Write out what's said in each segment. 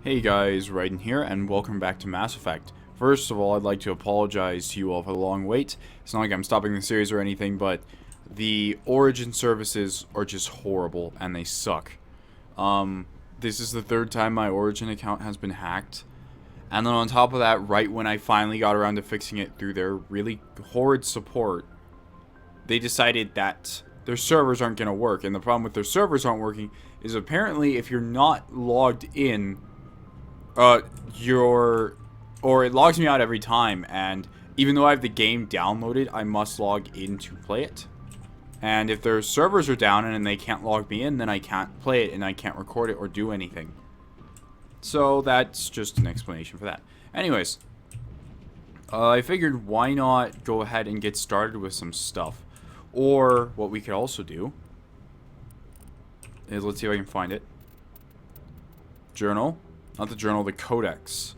Hey guys, Raiden here, and welcome back to Mass Effect. First of all, I'd like to apologize to you all for the long wait. It's not like I'm stopping the series or anything, but the Origin services are just horrible, and they suck. This is the third time my Origin account has been hacked. And then on top of that, right when I finally got around to fixing it through their really horrid support, they decided that their servers aren't going to work. And the problem with their servers aren't working is apparently if you're not logged in, or it logs me out every time, and even though I have the game downloaded, I must log in to play it. And if their servers are down and they can't log me in, then I can't play it and I can't record it or do anything. So that's just an explanation for that. Anyways, I figured why not go ahead and get started with some stuff. Or what we could also do is, let's see if I can find it. Journal. Not the journal, the codex.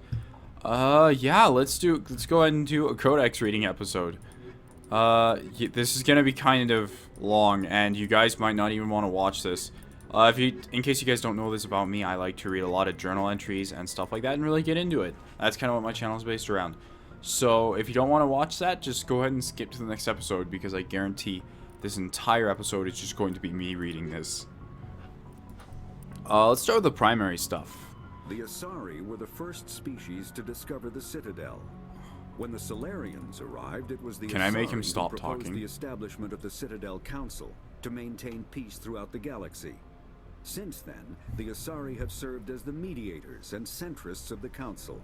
Yeah, let's go ahead and do a codex reading episode. This is gonna be kind of long, and you guys might not even want to watch this. In case you guys don't know this about me, I like to read a lot of journal entries and stuff like that and really get into it. That's kind of what my channel is based around. So if you don't want to watch that, just go ahead and skip to the next episode, because I guarantee this entire episode is just going to be me reading this. Let's start with the primary stuff. The Asari were the first species to discover the Citadel. When the Solarians arrived, it was the Can I make him Asari stop who proposed talking? the establishment of the Citadel Council to maintain peace throughout the galaxy. Since then, the Asari have served as the mediators and centrists of the Council.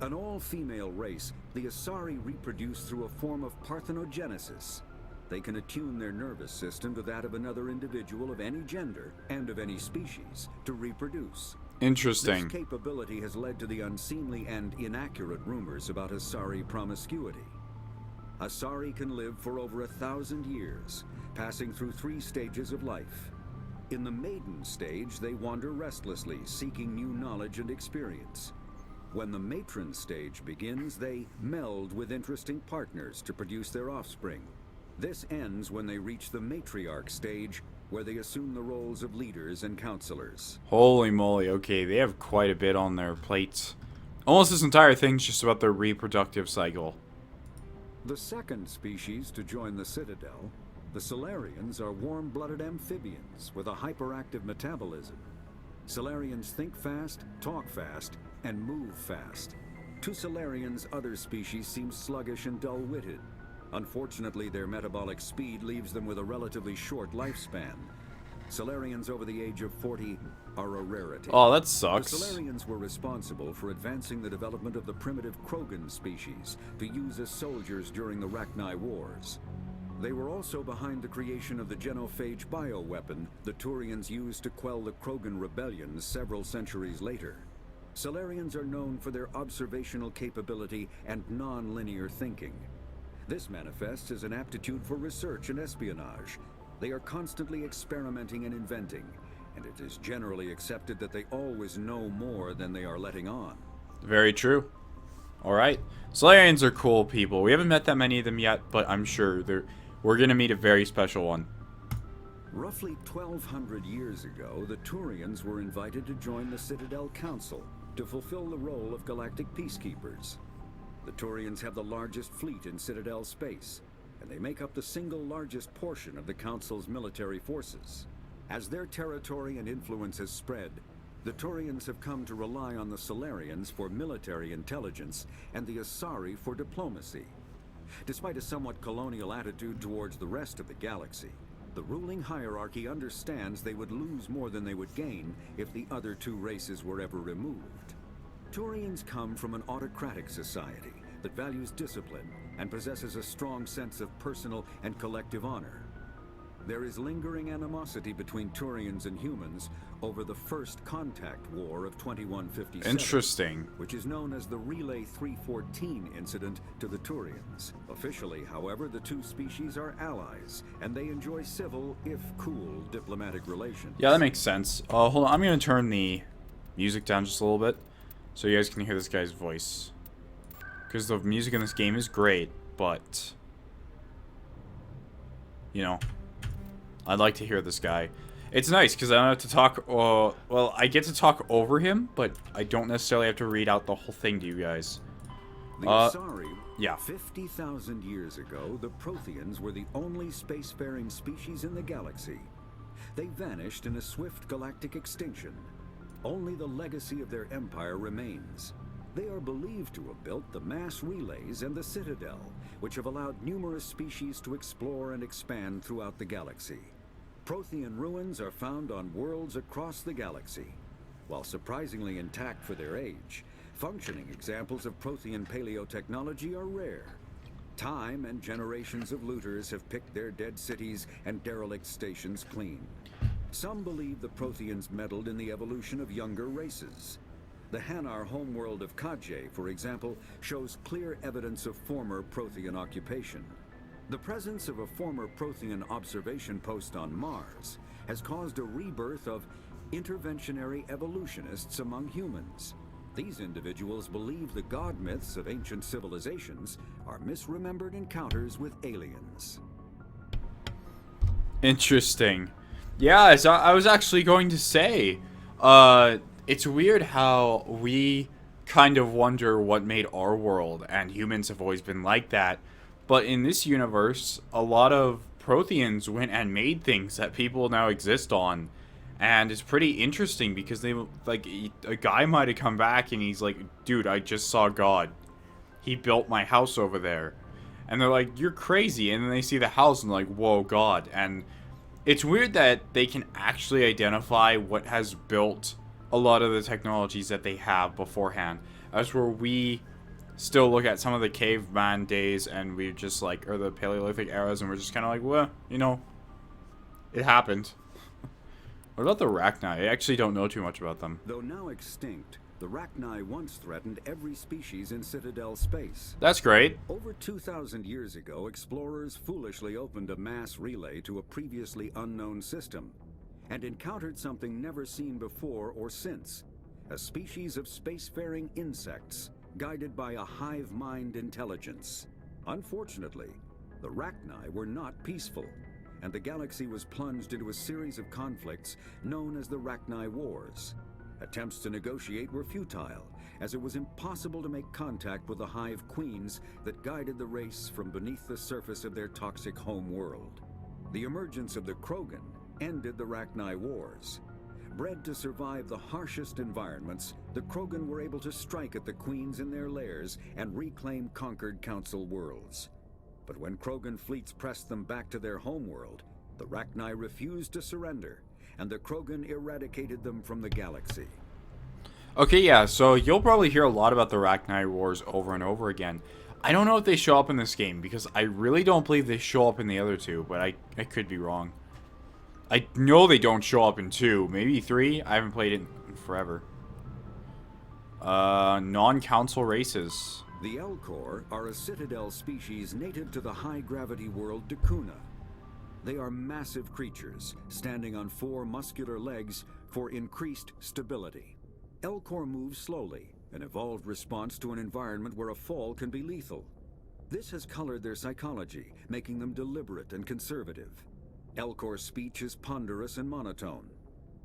An all-female race, the Asari reproduce through a form of parthenogenesis. They can attune their nervous system to that of another individual of any gender and of any species to reproduce. Interesting. This capability has led to the unseemly and inaccurate rumors about Asari promiscuity. Asari can live for over 1,000 years, passing through 3 stages of life. In the maiden stage, they wander restlessly, seeking new knowledge and experience. When the matron stage begins, they meld with interesting partners to produce their offspring. This ends when they reach the matriarch stage, where they assume the roles of leaders and counselors. Holy moly, okay, they have quite a bit on their plates. Almost this entire thing's just about their reproductive cycle. The second species to join the Citadel, the Solarians, are warm-blooded amphibians with a hyperactive metabolism. Solarians think fast, talk fast, and move fast. To Solarians, other species seem sluggish and dull-witted. Unfortunately, their metabolic speed leaves them with a relatively short lifespan. Solarians over the age of 40 are a rarity. Oh, that sucks. The Solarians were responsible for advancing the development of the primitive Krogan species to use as soldiers during the Rakni Wars. They were also behind the creation of the genophage bioweapon the Turians used to quell the Krogan rebellions several centuries later. Solarians are known for their observational capability and non-linear thinking. This manifests as an aptitude for research and espionage. They are constantly experimenting and inventing, and it is generally accepted that they always know more than they are letting on. Very true. Alright. Solarians are cool people. We haven't met that many of them yet, but I'm sure we're going to meet a very special one. Roughly 1,200 years ago, the Turians were invited to join the Citadel Council to fulfill the role of galactic peacekeepers. The Turians have the largest fleet in Citadel Space, and they make up the single largest portion of the Council's military forces. As their territory and influence has spread, the Turians have come to rely on the Solarians for military intelligence and the Asari for diplomacy. Despite a somewhat colonial attitude towards the rest of the galaxy, the ruling hierarchy understands they would lose more than they would gain if the other 2 races were ever removed. Turians come from an autocratic society that values discipline and possesses a strong sense of personal and collective honor. There is lingering animosity between Turians and humans over the First Contact War of 2157. Interesting. Which is known as the Relay 314 incident to the Turians. Officially, however, the 2 species are allies, and they enjoy civil, if cool, diplomatic relations. Yeah, that makes sense. Hold on, I'm going to turn the music down just a little bit, so you guys can hear this guy's voice. Because the music in this game is great, but, you know, I'd like to hear this guy. It's nice because I don't have to talk. Well, I get to talk over him, but I don't necessarily have to read out the whole thing to you guys. The Asari, yeah. 50,000 years ago, the Protheans were the only spacefaring species in the galaxy. They vanished in a swift galactic extinction. Only the legacy of their empire remains. They are believed to have built the mass relays and the Citadel, which have allowed numerous species to explore and expand throughout the galaxy. Prothean ruins are found on worlds across the galaxy. While surprisingly intact for their age, functioning examples of Prothean paleotechnology are rare. Time and generations of looters have picked their dead cities and derelict stations clean. Some believe the Protheans meddled in the evolution of younger races. The Hanar homeworld of Kajay, for example, shows clear evidence of former Prothean occupation. The presence of a former Prothean observation post on Mars has caused a rebirth of interventionary evolutionists among humans. These individuals believe the god myths of ancient civilizations are misremembered encounters with aliens. Interesting. Yeah, so I was actually going to say, it's weird how we kind of wonder what made our world, and humans have always been like that. But in this universe, a lot of Protheans went and made things that people now exist on. And it's pretty interesting because they, like, a guy might have come back and he's like, dude, I just saw God. He built my house over there. And they're like, you're crazy. And then they see the house and they're like, whoa, God. And it's weird that they can actually identify what has built a lot of the technologies that they have beforehand. As where we still look at some of the caveman days and we're just like, or the Paleolithic eras, and we're just kind of like, well, you know, it happened. What about the Rakni? I actually don't know too much about them. Though now extinct, the Rakni once threatened every species in Citadel Space. That's great. Over 2,000 years ago, explorers foolishly opened a mass relay to a previously unknown system and encountered something never seen before or since. A species of spacefaring insects guided by a hive mind intelligence. Unfortunately, the Rakni were not peaceful, and the galaxy was plunged into a series of conflicts known as the Rakni Wars. Attempts to negotiate were futile, as it was impossible to make contact with the hive queens that guided the race from beneath the surface of their toxic home world. The emergence of the Krogan ended the Rakni Wars. Bred to survive the harshest environments, the Krogan were able to strike at the queens in their lairs and reclaim conquered council worlds. But when Krogan fleets pressed them back to their homeworld, the Rakni refused to surrender, and the Krogan eradicated them from the galaxy. Okay, yeah, so you'll probably hear a lot about the Rakni Wars over and over again. I don't know if they show up in this game, because I really don't believe they show up in the other two, but I could be wrong. I know they don't show up in 2, maybe 3. I haven't played it in forever. Non-council races. The Elcor are a Citadel species native to the high-gravity world Dakuna. They are massive creatures, standing on 4 muscular legs for increased stability. Elcor move slowly, an evolved response to an environment where a fall can be lethal. This has colored their psychology, making them deliberate and conservative. Elcor's speech is ponderous and monotone.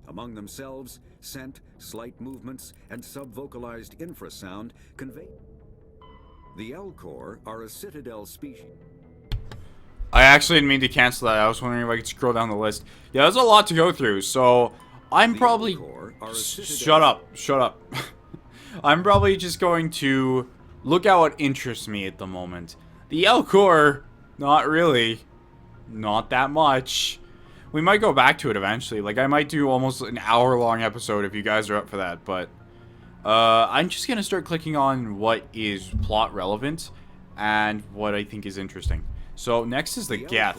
Among themselves, scent, slight movements, and sub-vocalized infrasound convey. The Elcor are a Citadel species. I actually didn't mean to cancel that. I was wondering if I could scroll down the list. Yeah, there's a lot to go through, so I'm probably... Shut up. Shut up. I'm probably just going to look at what interests me at the moment. The Elcor, not really. Not that much. We might go back to it eventually. Like, I might do almost an hour-long episode if you guys are up for that, but... I'm just gonna start clicking on what is plot relevant and what I think is interesting. So next is the Geth.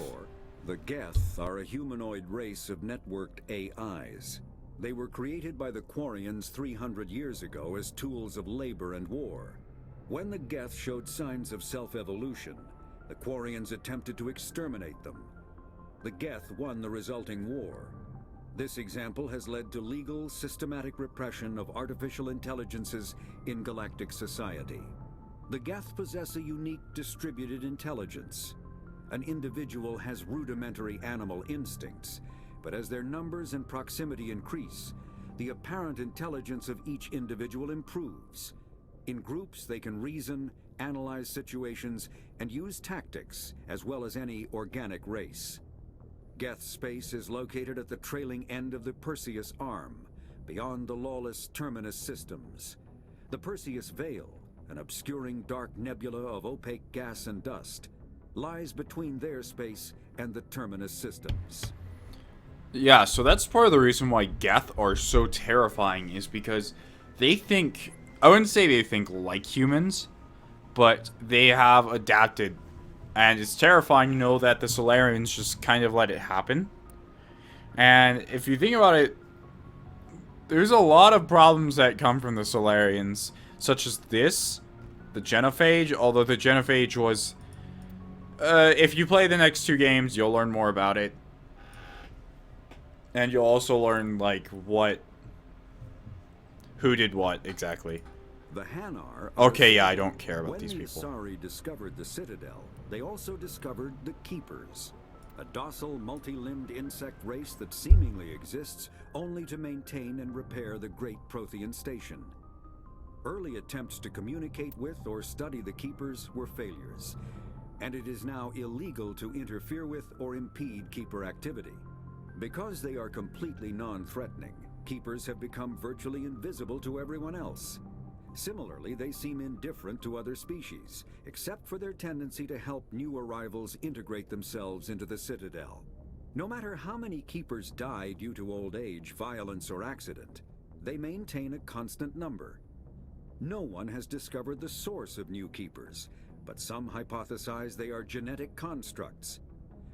The Geth are a humanoid race of networked AIs. They were created by the Quarians 300 years ago as tools of labor and war. When the Geth showed signs of self-evolution, the Quarians attempted to exterminate them. The Geth won the resulting war. This example has led to legal, systematic repression of artificial intelligences in galactic society. The Geth possess a unique distributed intelligence. An individual has rudimentary animal instincts, but as their numbers and proximity increase, the apparent intelligence of each individual improves. In groups, they can reason, analyze situations, and use tactics, as well as any organic race. Geth Space is located at the trailing end of the Perseus Arm, beyond the lawless Terminus systems. The Perseus Veil, an obscuring dark nebula of opaque gas and dust, lies between their space and the Terminus systems. Yeah, so that's part of the reason why Geth are so terrifying, is because they think, I wouldn't say they think like humans, but they have adapted. And it's terrifying to know that the Solarians just kind of let it happen. And if you think about it, there's a lot of problems that come from the Solarians, such as this, the Genophage, although the Genophage was... if you play the next 2 games, you'll learn more about it. And you'll also learn, like, who did what, exactly. The Hanar... Okay, yeah, I don't care about these people. When the Asari discovered the Citadel, they also discovered the Keepers, a docile, multi-limbed insect race that seemingly exists only to maintain and repair the great Prothean station. Early attempts to communicate with or study the Keepers were failures, and it is now illegal to interfere with or impede Keeper activity. Because they are completely non-threatening, Keepers have become virtually invisible to everyone else. Similarly, they seem indifferent to other species, except for their tendency to help new arrivals integrate themselves into the Citadel. No matter how many Keepers die due to old age, violence, or accident, they maintain a constant number. No one has discovered the source of new Keepers, but some hypothesize they are genetic constructs.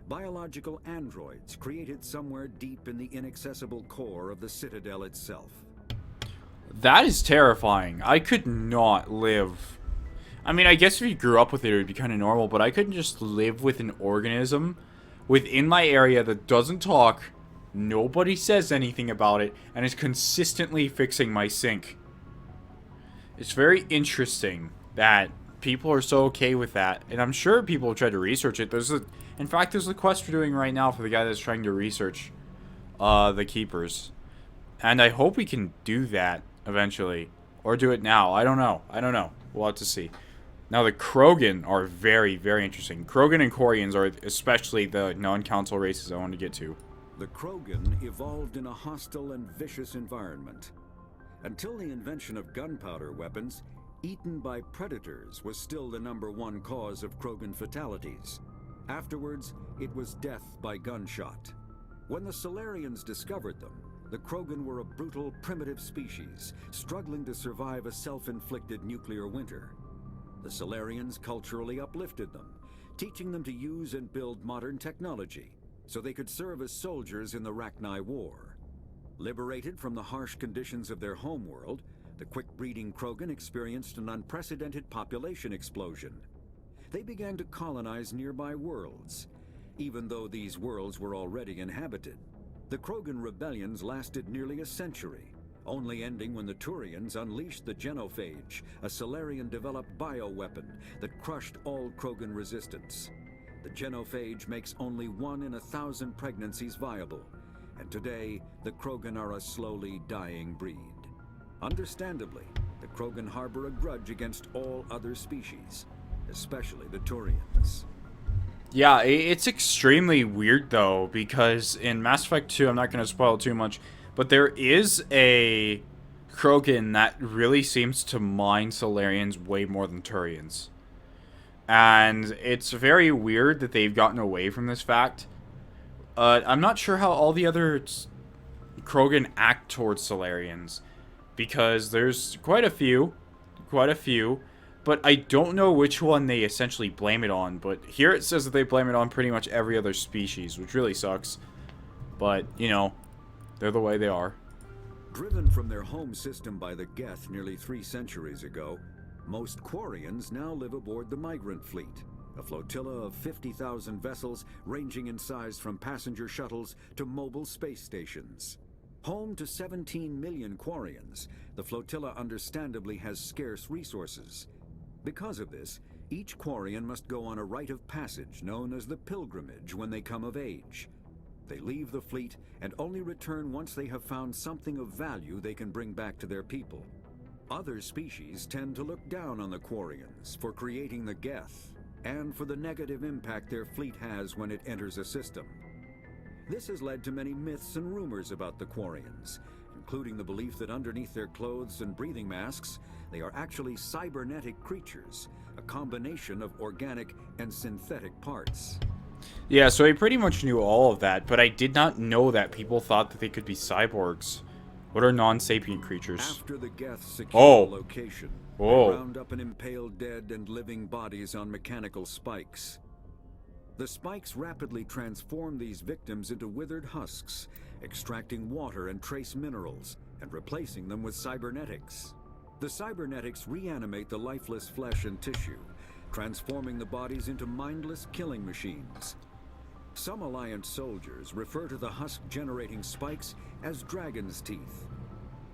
Biological androids created somewhere deep in the inaccessible core of the Citadel itself. That is terrifying. I could not live... I mean, I guess if you grew up with it, it would be kind of normal, but I couldn't just live with an organism within my area that doesn't talk, nobody says anything about it, and is consistently fixing my sink. It's very interesting that people are so okay with that, and I'm sure people have tried to research it. In fact, there's a quest we're doing right now for the guy that's trying to research the Keepers. And I hope we can do that eventually. Or do it now. I don't know. We'll have to see. Now, the Krogan are very, very interesting. Krogan and Quarians are especially the non-council races I want to get to. The Krogan evolved in a hostile and vicious environment. Until the invention of gunpowder weapons, eaten by predators was still the #1 cause of Krogan fatalities. Afterwards, it was death by gunshot. When the Solarians discovered them, the Krogan were a brutal, primitive species, struggling to survive a self-inflicted nuclear winter. The Solarians culturally uplifted them, teaching them to use and build modern technology, so they could serve as soldiers in the Rakni War. Liberated from the harsh conditions of their homeworld, the quick-breeding Krogan experienced an unprecedented population explosion. They began to colonize nearby worlds, even though these worlds were already inhabited. The Krogan rebellions lasted nearly a century, only ending when the Turians unleashed the Genophage, a Solarian-developed bioweapon that crushed all Krogan resistance. The Genophage makes only 1 in 1,000 pregnancies viable, and today the Krogan are a slowly dying breed. Understandably, the Krogan harbor a grudge against all other species, especially the Turians. Yeah, it's extremely weird, though, because in Mass Effect 2, I'm not going to spoil too much, but there is a Krogan that really seems to mind Solarians way more than Turians. And it's very weird that they've gotten away from this fact. I'm not sure how all the other Krogan act towards Solarians, because there's quite a few, but I don't know which one they essentially blame it on. But here it says that they blame it on pretty much every other species, which really sucks. But, you know, they're the way they are. Driven from their home system by the Geth nearly 3 centuries ago, most Quarians now live aboard the Migrant Fleet, a flotilla of 50,000 vessels ranging in size from passenger shuttles to mobile space stations. Home to 17 million Quarians, the flotilla understandably has scarce resources. Because of this, each Quarian must go on a rite of passage known as the Pilgrimage when they come of age. They leave the fleet and only return once they have found something of value they can bring back to their people. Other species tend to look down on the Quarians for creating the Geth and for the negative impact their fleet has when it enters a system. This has led to many myths and rumors about the Quarians, including the belief that underneath their clothes and breathing masks, they are actually cybernetic creatures, a combination of organic and synthetic parts. Yeah, so I pretty much knew all of that, but I did not know that people thought that they could be cyborgs. What are non-sapient creatures? After the Geth secure the location, they round up and impale dead and living bodies on mechanical spikes. The spikes rapidly transform these victims into withered husks, extracting water and trace minerals, and replacing them with cybernetics. The cybernetics reanimate the lifeless flesh and tissue, transforming the bodies into mindless killing machines. Some Alliance soldiers refer to the husk-generating spikes as dragon's teeth,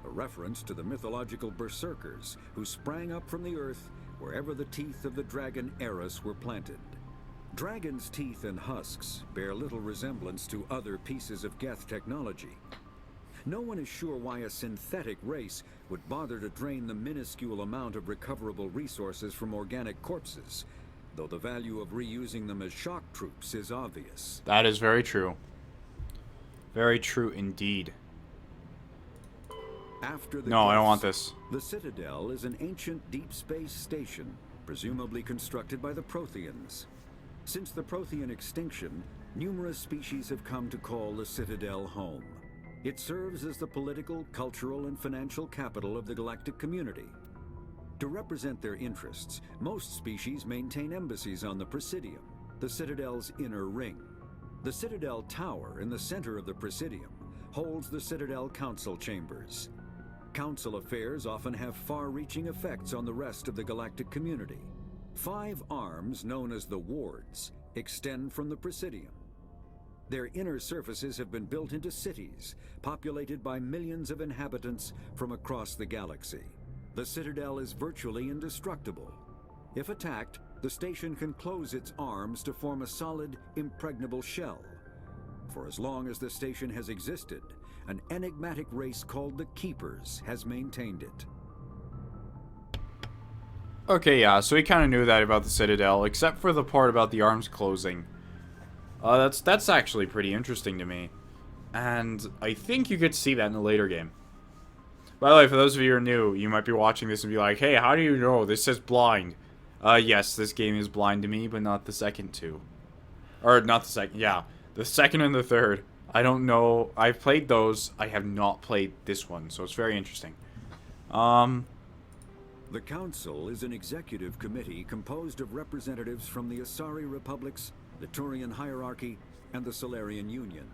a reference to the mythological berserkers who sprang up from the earth wherever the teeth of the dragon Eris were planted. Dragon's teeth and husks bear little resemblance to other pieces of Geth technology. No one is sure why a synthetic race would bother to drain the minuscule amount of recoverable resources from organic corpses, though the value of reusing them as shock troops is obvious. That is very true. Very true indeed. After the No, I don't Geths, want this. The Citadel is an ancient deep space station, presumably constructed by the Protheans. Since the Prothean extinction, numerous species have come to call the Citadel home. It serves as the political, cultural, and financial capital of the galactic community. To represent their interests, most species maintain embassies on the Presidium, the Citadel's inner ring. The Citadel Tower in the center of the Presidium holds the Citadel Council chambers. Council affairs often have far-reaching effects on the rest of the galactic community. 5 arms, known as the Wards, extend from the Presidium. Their inner surfaces have been built into cities, populated by millions of inhabitants from across the galaxy. The Citadel is virtually indestructible. If attacked, the station can close its arms to form a solid, impregnable shell. For as long as the station has existed, an enigmatic race called the Keepers has maintained it. Okay, yeah, so we kind of knew that about the Citadel, except for the part about the arms closing. That's actually pretty interesting to me. And I think you could see that in a later game. By the way, for those of you who are new, you might be watching this and be like, hey, how do you know? This says blind. Yes, this game is blind to me, but not the second two. Or, not the second, yeah. The second and the third. I don't know. I've played those. I have not played this one, so it's very interesting. The Council is an executive committee composed of representatives from the Asari republics, the Turian hierarchy, and the Solarian Union.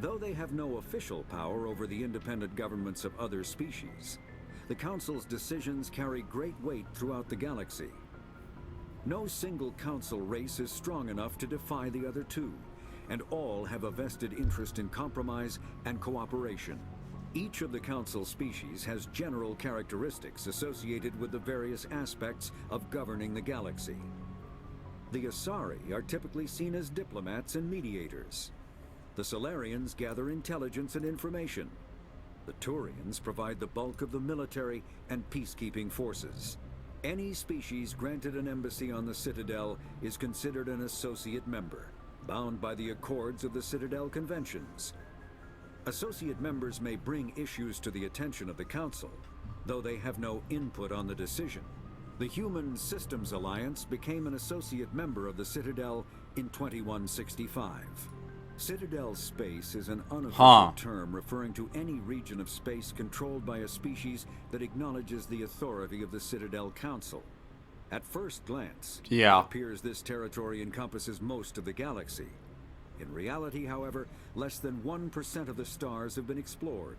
Though they have no official power over the independent governments of other species, the Council's decisions carry great weight throughout the galaxy. No single Council race is strong enough to defy the other two, and all have a vested interest in compromise and cooperation. Each of the Council species has general characteristics associated with the various aspects of governing the galaxy. The Asari are typically seen as diplomats and mediators. The Solarians gather intelligence and information. The Turians provide the bulk of the military and peacekeeping forces. Any species granted an embassy on the Citadel is considered an associate member, bound by the accords of the Citadel Conventions. Associate members may bring issues to the attention of the Council, though they have no input on the decision. The Human Systems Alliance became an associate member of the Citadel in 2165. Citadel Space is an unofficial term referring to any region of space controlled by a species that acknowledges the authority of the Citadel Council. At first glance, it appears this territory encompasses most of the galaxy. In reality, however, less than 1% of the stars have been explored.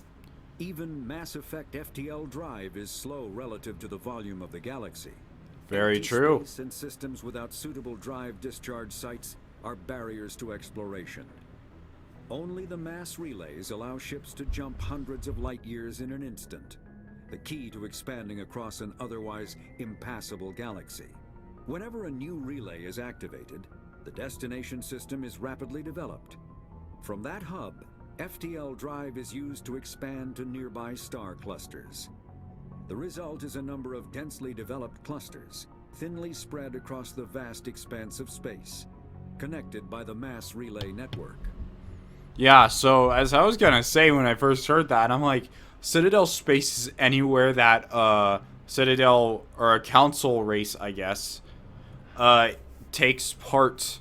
Even Mass Effect FTL drive is slow relative to the volume of the galaxy. Very true. Space and systems without suitable drive discharge sites are barriers to exploration. Only the mass relays allow ships to jump hundreds of light years in an instant, the key to expanding across an otherwise impassable galaxy. Whenever a new relay is activated, the destination system is rapidly developed. From that hub, FTL drive is used to expand to nearby star clusters. The result is a number of densely developed clusters, thinly spread across the vast expanse of space, connected by the mass relay network. Yeah, so as I was gonna say when I first heard that, I'm like, Citadel Space is anywhere that Citadel or a council race, I guess, takes part,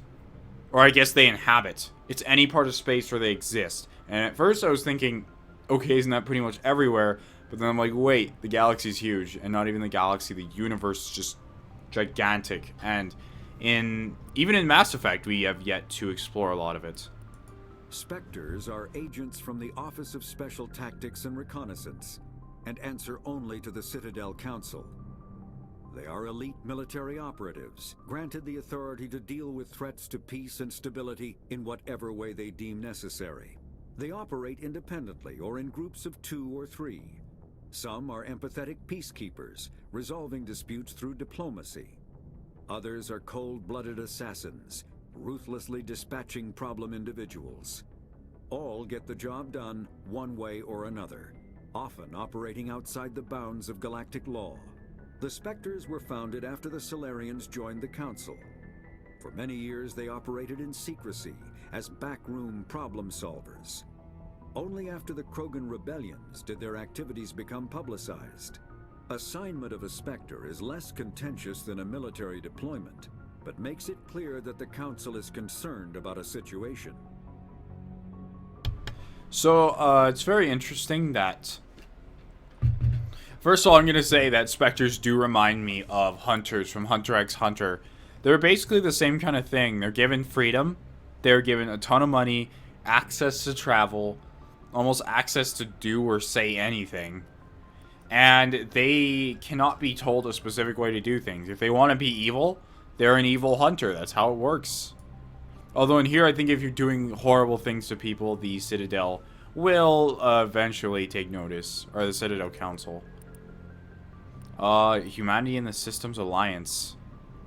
or I guess they inhabit. It's any part of space where they exist. And at first I was thinking, okay, isn't that pretty much everywhere? But then I'm like, wait, the galaxy's huge, and not even the galaxy, the universe is just gigantic. And even in Mass Effect, we have yet to explore a lot of it. Spectres are agents from the Office of Special Tactics and Reconnaissance, and answer only to the Citadel Council. They are elite military operatives, granted the authority to deal with threats to peace and stability in whatever way they deem necessary. They operate independently or in groups of 2 or 3. Some are empathetic peacekeepers, resolving disputes through diplomacy. Others are cold-blooded assassins, ruthlessly dispatching problem individuals. All get the job done one way or another, often operating outside the bounds of galactic law. The Spectres were founded after the Solarians joined the Council. For many years they operated in secrecy as backroom problem solvers. Only after the Krogan rebellions did their activities become publicized. Assignment of a Spectre is less contentious than a military deployment, but makes it clear that the Council is concerned about a situation. So, it's very interesting that... First of all, I'm going to say that Spectres do remind me of Hunters from Hunter x Hunter. They're basically the same kind of thing. They're given freedom, they're given a ton of money, access to travel, almost access to do or say anything. And they cannot be told a specific way to do things. If they want to be evil, they're an evil hunter. That's how it works. Although in here, I think if you're doing horrible things to people, the Citadel will eventually take notice. Or the Citadel Council. Humanity in the Systems Alliance.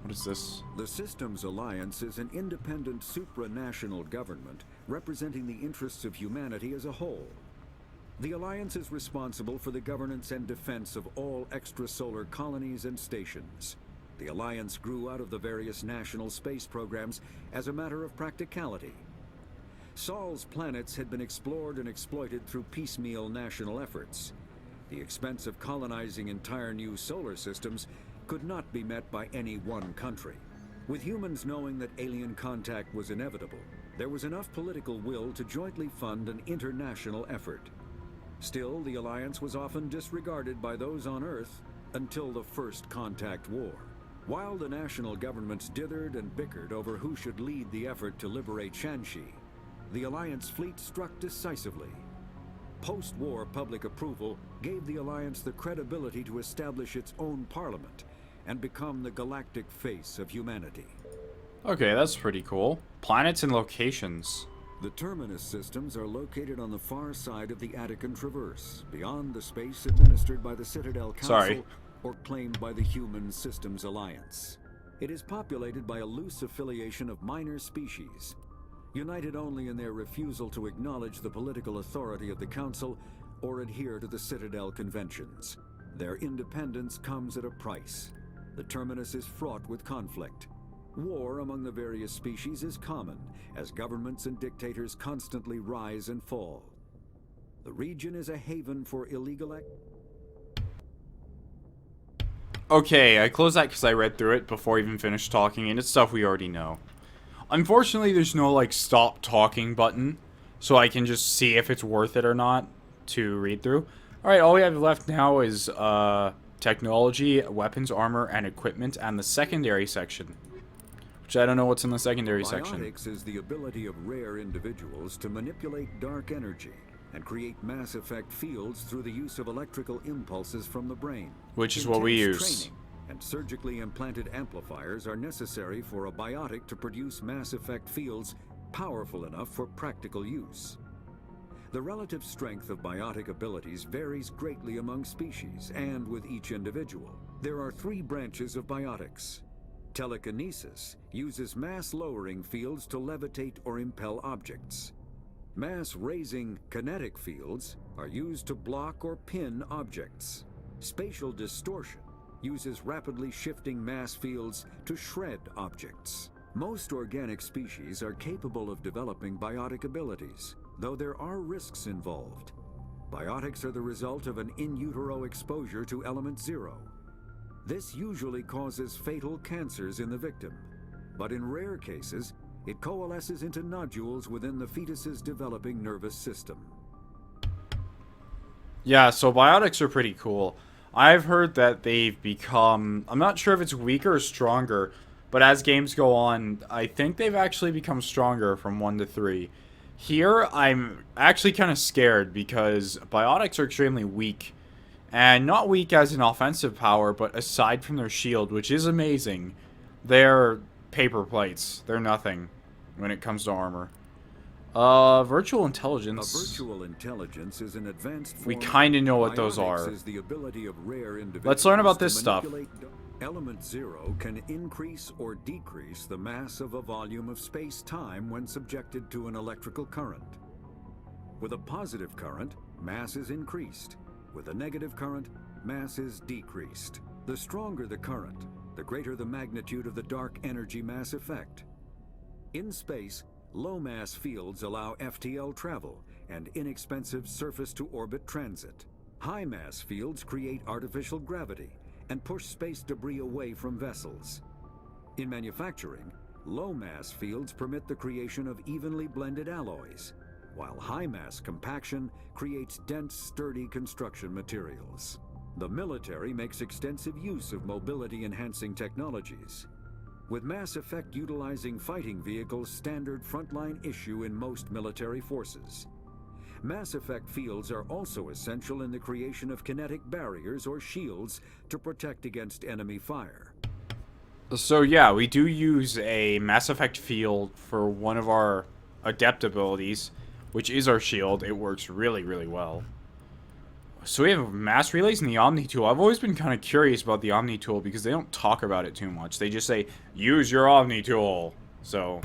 What is this? The Systems Alliance is an independent supranational government representing the interests of humanity as a whole. The Alliance is responsible for the governance and defense of all extrasolar colonies and stations. The Alliance grew out of the various national space programs as a matter of practicality. Sol's planets had been explored and exploited through piecemeal national efforts. The expense of colonizing entire new solar systems could not be met by any one country. With humans knowing that alien contact was inevitable, there was enough political will to jointly fund an international effort. Still, the Alliance was often disregarded by those on Earth until the First Contact War. While the national governments dithered and bickered over who should lead the effort to liberate Shanxi, the Alliance fleet struck decisively. Post-war public approval gave the Alliance the credibility to establish its own parliament and become the galactic face of humanity. Okay, that's pretty cool. Planets and locations. The Terminus systems are located on the far side of the Attican Traverse, beyond the space administered by the Citadel Council or claimed by the Human Systems Alliance. It is populated by a loose affiliation of minor species, united only in their refusal to acknowledge the political authority of the Council or adhere to the Citadel Conventions. Their independence comes at a price. The Terminus is fraught with conflict. War among the various species is common, as governments and dictators constantly rise and fall. The region is a haven for illegal Okay, I closed that because I read through it before I even finished talking, and it's stuff we already know. Unfortunately, there's no, like, stop talking button, so I can just see if it's worth it or not to read through. Alright, all we have left now is, technology, weapons, armor, and equipment, and the secondary section. Which I don't know what's in the secondary section. Biotics is the ability of rare individuals to manipulate dark energy and create mass effect fields through the use of electrical impulses from the brain. Which is what we use. Training and surgically implanted amplifiers are necessary for a biotic to produce mass effect fields powerful enough for practical use. The relative strength of biotic abilities varies greatly among species and with each individual. There are 3 branches of biotics. Telekinesis uses mass-lowering fields to levitate or impel objects. Mass-raising kinetic fields are used to block or pin objects. Spatial distortion uses rapidly shifting mass fields to shred objects. Most organic species are capable of developing biotic abilities, though there are risks involved. Biotics are the result of an in utero exposure to element 0. This usually causes fatal cancers in the victim, but in rare cases, it coalesces into nodules within the fetus's developing nervous system. Yeah, so biotics are pretty cool. I've heard that they've become, I'm not sure if it's weaker or stronger, but as games go on, I think they've actually become stronger from 1 to 3. Here, I'm actually kind of scared because biotics are extremely weak. And not weak as an offensive power, but aside from their shield, which is amazing, they're paper plates. They're nothing when it comes to armor. Virtual intelligence. A virtual intelligence is an advanced form. We kind of know what those are. Is the ability of rare individuals. Let's learn about this stuff. Element 0 can increase or decrease the mass of a volume of space-time when subjected to an electrical current. With a positive current, mass is increased. With a negative current, mass is decreased. The stronger the current, the greater the magnitude of the dark energy mass effect. In space, low mass fields allow FTL travel and inexpensive surface-to-orbit transit. High mass fields create artificial gravity and push space debris away from vessels. In manufacturing, low mass fields permit the creation of evenly blended alloys, while high mass compaction creates dense, sturdy construction materials. The military makes extensive use of mobility-enhancing technologies, with Mass Effect utilizing fighting vehicles standard frontline issue in most military forces. Mass Effect fields are also essential in the creation of kinetic barriers or shields to protect against enemy fire. So yeah, we do use a Mass Effect field for one of our adept abilities, which is our shield. It works really, really well. So we have mass relays in the OmniTool. I've always been kind of curious about the OmniTool because they don't talk about it too much. They just say, use your OmniTool. So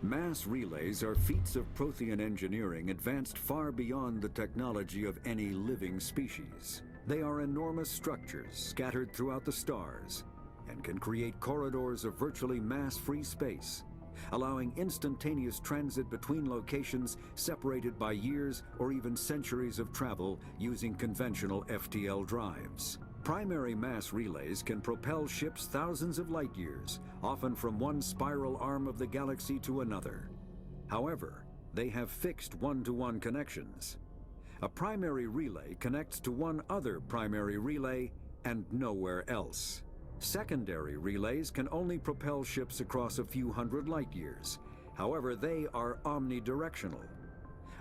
mass relays are feats of Prothean engineering advanced far beyond the technology of any living species. They are enormous structures scattered throughout the stars and can create corridors of virtually mass-free space, allowing instantaneous transit between locations separated by years or even centuries of travel using conventional FTL drives. Primary mass relays can propel ships thousands of light years, often from one spiral arm of the galaxy to another. However, they have fixed one-to-one connections. A primary relay connects to one other primary relay and nowhere else. Secondary relays can only propel ships across a few hundred light years. However, they are omnidirectional.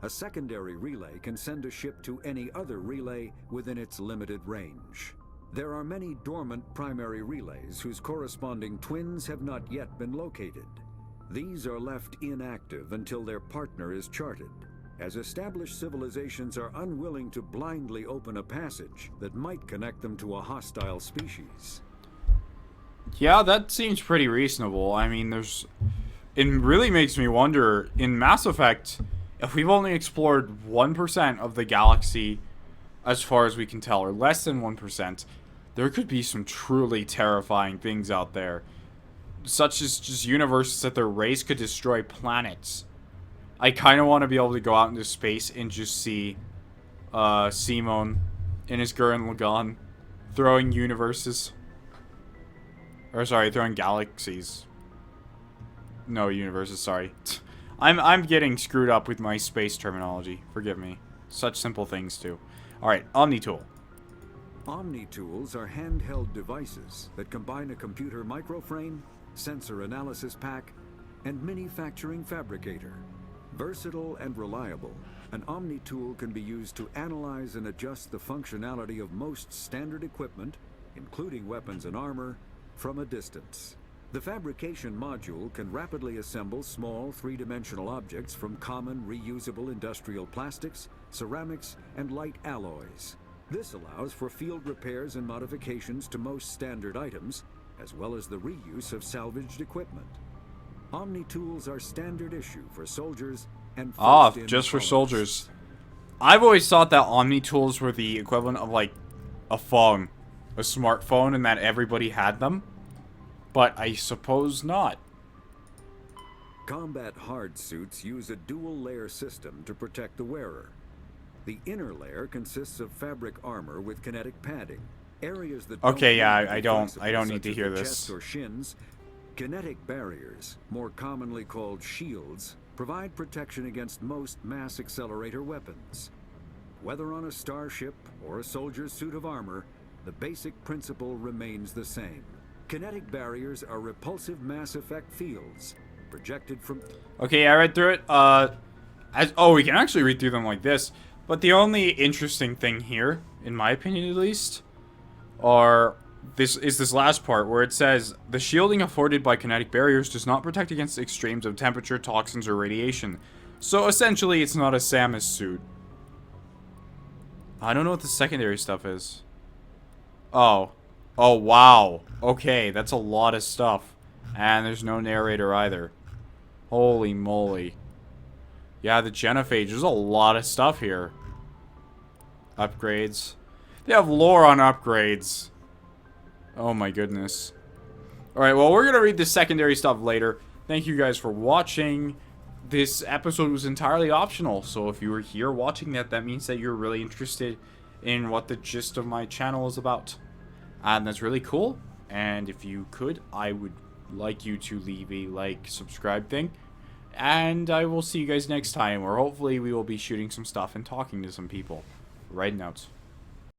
A secondary relay can send a ship to any other relay within its limited range. There are many dormant primary relays whose corresponding twins have not yet been located. These are left inactive until their partner is charted, as established civilizations are unwilling to blindly open a passage that might connect them to a hostile species. yeah, that seems pretty reasonable. I mean, it really makes me wonder, in Mass Effect, if we've only explored 1% of the galaxy as far as we can tell, or less than 1%, there could be some truly terrifying things out there. Such as just universes that their race could destroy planets. I kind of want to be able to go out into space and just see Simon in his Gurren Lagann throwing universes. Or sorry, throwing galaxies. No, universes, sorry. I'm getting screwed up with my space terminology. Forgive me. Such simple things too. Alright, OmniTool. OmniTools are handheld devices that combine a computer microframe, sensor analysis pack, and manufacturing fabricator. Versatile and reliable, an OmniTool can be used to analyze and adjust the functionality of most standard equipment, including weapons and armor, from a distance. The fabrication module can rapidly assemble small three-dimensional objects from common reusable industrial plastics, ceramics, and light alloys. This allows for field repairs and modifications to most standard items, as well as the reuse of salvaged equipment. OmniTools are standard issue for soldiers and Ah, first-in just for colonists. soldiers. I've always thought that OmniTools were the equivalent of, like, a phone. A smartphone, and that everybody had them. But I suppose not. Combat hard suits use a dual-layer system to protect the wearer. The inner layer consists of fabric armor with kinetic padding. Areas that Okay, yeah, need to be I don't flexible, need such to as hear the this. chest or shins. Kinetic barriers, more commonly called shields, provide protection against most mass accelerator weapons. Whether on a starship or a soldier's suit of armor, the basic principle remains the same. Kinetic barriers are repulsive mass effect fields projected from... Okay, I read through it. We can actually read through them like this. But the only interesting thing here, in my opinion at least, this last part where it says, the shielding afforded by kinetic barriers does not protect against extremes of temperature, toxins, or radiation. So essentially, it's not a Samus suit. I don't know what the secondary stuff is. Oh. Oh, wow. Okay, that's a lot of stuff. And there's no narrator either. Holy moly. Yeah, the Genophage. There's a lot of stuff here. Upgrades. They have lore on upgrades. Oh my goodness. Alright, well, we're going to read the secondary stuff later. Thank you guys for watching. This episode was entirely optional, so if you were here watching that, that means that you're really interested in what the gist of my channel is about. And that's really cool. And if you could, I would like you to leave a like, subscribe thing. And I will see you guys next time, where hopefully we will be shooting some stuff and talking to some people. Raiden out.